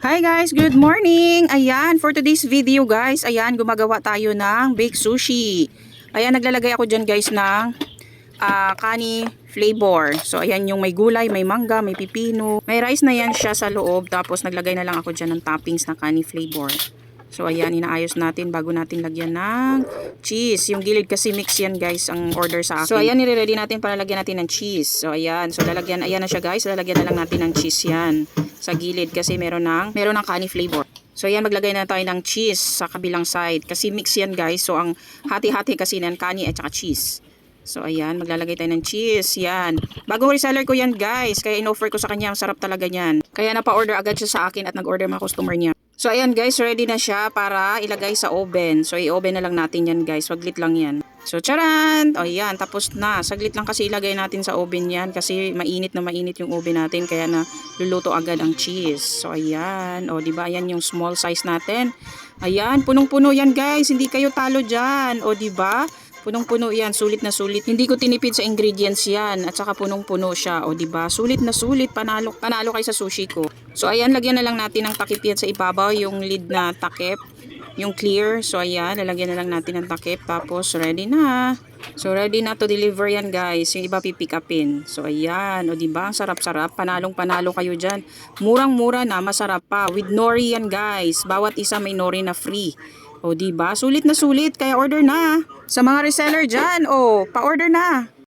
Hi guys, good morning! Ayan, for today's video guys, ayan, gumagawa tayo ng baked sushi. Ayan, naglalagay ako dyan guys ng kani flavor. So ayan yung may gulay, may mangga, may pipino. May rice na yan siya sa loob, tapos naglagay na lang ako dyan ng toppings na kani flavor. So ayan, inaayos natin bago natin lagyan ng cheese. Yung gilid kasi mix yan guys ang order sa akin. So ayan, nire-ready natin para lagyan natin ng cheese. So ayan, so lalagyan, ayan na siya guys. Lalagyan na lang natin ng cheese yan sa gilid kasi meron ng kani flavor. So ayan, maglagay na tayo ng cheese sa kabilang side kasi mix yan guys. So ang hati-hati kasi ng kani at saka cheese. So ayan, maglalagay tayo ng cheese. Yan. Bagong reseller ko yan guys. Kaya in-offer ko sa kanya. Ang sarap talaga niyan. Kaya napa-order agad siya sa akin at nag-order mga customer niya. So ayan guys, ready na siya para ilagay sa oven. So i-oven na lang natin yan guys. Waglit lang yan. So charan! O yan, tapos na. Saglit lang kasi ilagay natin sa oven yan. Kasi mainit na mainit yung oven natin. Kaya na luluto agad ang cheese. So ayan. O diba, ayan yung small size natin. Ayan, punong-puno yan guys. Hindi kayo talo dyan. O diba? Punong-puno yan, sulit na sulit. Hindi ko tinipid sa ingredients yan at saka punong-puno siya. O diba? Sulit na sulit, panalo kay sa sushi ko. So ayan, lagyan na lang natin ng takip yan sa ibabaw, yung lid na takip, yung clear. So ayan, lalagyan na lang natin ng takip tapos ready na. So ready na to deliver yan guys. Yung iba pipick upin. So ayan, o diba? Ang sarap-sarap. Panalong-panalo kayo dyan. Murang-mura na, masarap pa. With nori yan guys. Bawat isa may nori na free. O diba? Sulit na sulit. Kaya order na. Sa mga reseller dyan, pa-order na.